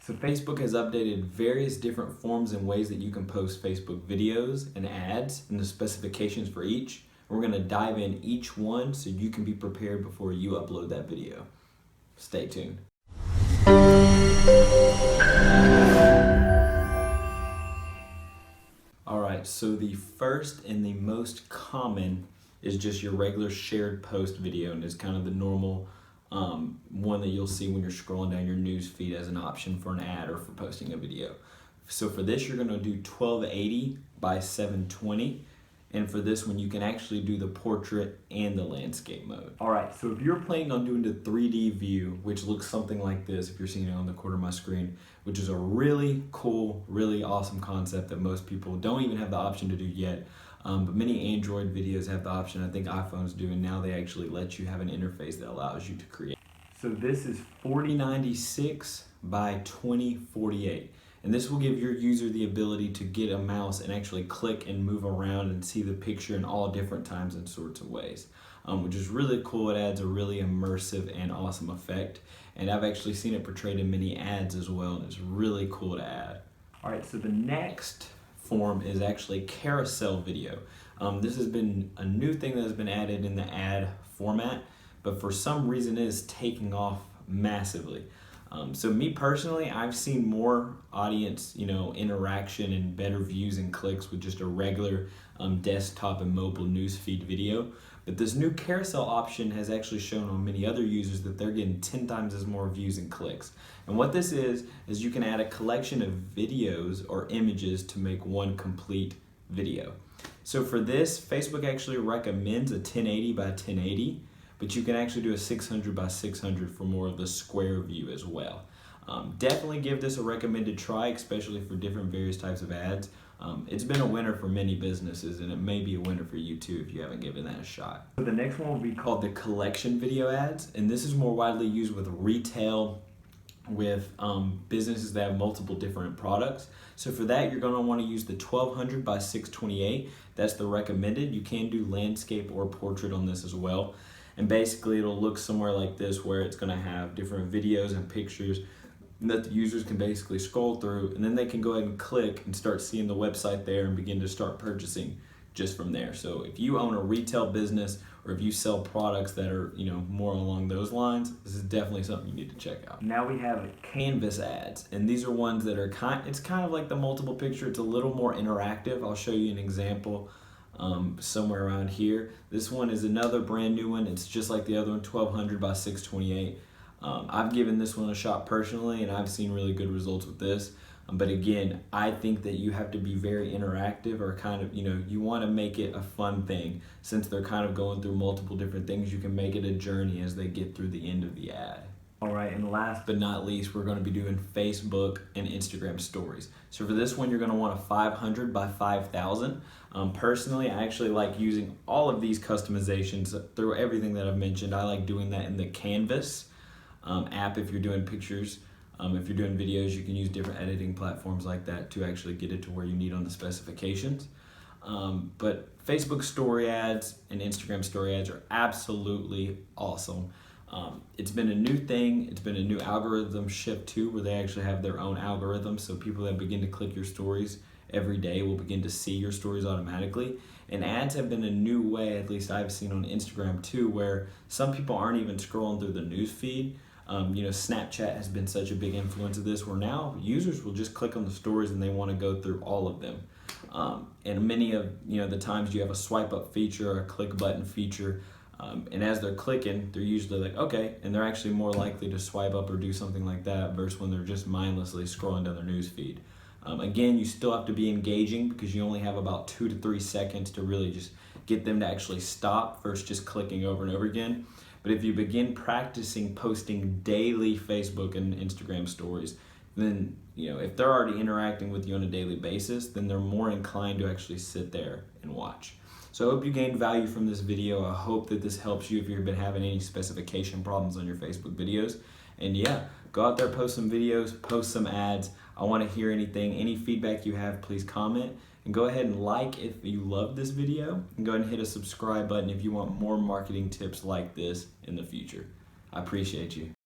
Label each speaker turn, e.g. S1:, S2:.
S1: So Facebook has updated various different forms and ways that you can post Facebook videos and ads and the specifications for each. We're going to dive in each one so you can be prepared before you upload that video. Stay tuned. Alright, so the first and the most common is just your regular shared post video, and it's kind of the normal one that you'll see when you're scrolling down your news feed as an option for an ad or for posting a video. So for this, you're going to do 1280 by 720, and for this one you can actually do the portrait and the landscape mode. Alright, so if you're planning on doing the 3D view, which looks something like this if you're seeing it on the corner of my screen, which is a really cool, really awesome concept that most people don't even have the option to do yet. But many Android videos have the option. I think iPhones do, and now they actually let you have an interface that allows you to create. So this is 4096 by 2048, and this will give your user the ability to get a mouse and actually click and move around and see the picture in all different times and sorts of ways, which is really cool. It adds a really immersive and awesome effect, and I've actually seen it portrayed in many ads as well, and it's really cool to add. All right, so the next form is actually carousel video. This has been a new thing that has been added in the ad format, but for some reason it is taking off massively. So me personally, I've seen more audience, interaction and better views and clicks with just a regular desktop and mobile newsfeed video. But this new carousel option has actually shown on many other users that they're getting 10 times as more views and clicks. And what this is you can add a collection of videos or images to make one complete video. So for this, Facebook actually recommends a 1080 by 1080, but you can actually do a 600 by 600 for more of the square view as well. Definitely give this a recommended try, especially for different various types of ads. It's been a winner for many businesses, and it may be a winner for you too if you haven't given that a shot. So the next one will be called the collection video ads, and this is more widely used with retail, with businesses that have multiple different products. So for that, you're going to want to use the 1200 by 628. That's the recommended. You can do landscape or portrait on this as well. And basically it'll look somewhere like this, where it's going to have different videos and pictures that the users can basically scroll through, and then they can go ahead and click and start seeing the website there and begin to start purchasing just from there. So if you own a retail business, or if you sell products that are more along those lines, this is definitely something you need to check out. Now we have canvas ads, and these are ones that are it's kind of like the multiple picture. It's a little more interactive. I'll show you an example somewhere around here. This one is another brand new one. It's just like the other one, 1200 by 628. I've given this one a shot personally, and I've seen really good results with this. But again, I think that you have to be very interactive, or kind of, you want to make it a fun thing. Since they're kind of going through multiple different things, you can make it a journey as they get through the end of the ad. All right, and last but not least, we're going to be doing Facebook and Instagram stories. So for this one, you're going to want a 500 by 5000. Personally, I actually like using all of these customizations through everything that I've mentioned. I like doing that in the Canvas app if you're doing pictures. If you're doing videos, you can use different editing platforms like that to actually get it to where you need on the specifications. But Facebook story ads and Instagram story ads are absolutely awesome. It's been a new thing. It's been a new algorithm shift too, where they actually have their own algorithm. So people that begin to click your stories every day will begin to see your stories automatically. And ads have been a new way, at least I've seen on Instagram too, where some people aren't even scrolling through the news feed. Snapchat has been such a big influence of this, where now users will just click on the stories and they want to go through all of them. And many of the times you have a swipe up feature or a click button feature, and as they're clicking, they're usually like, okay, and they're actually more likely to swipe up or do something like that versus when they're just mindlessly scrolling down their news feed. Again, you still have to be engaging, because you only have about 2 to 3 seconds to really just get them to actually stop versus just clicking over and over again. But if you begin practicing posting daily Facebook and Instagram stories, then if they're already interacting with you on a daily basis, then they're more inclined to actually sit there and watch. So I hope you gained value from this video. I hope that this helps you if you've been having any specification problems on your Facebook videos. And yeah, go out there, post some videos, post some ads. I want to hear anything. Any feedback you have, please comment. And go ahead and like if you love this video. And go ahead and hit a subscribe button if you want more marketing tips like this in the future. I appreciate you.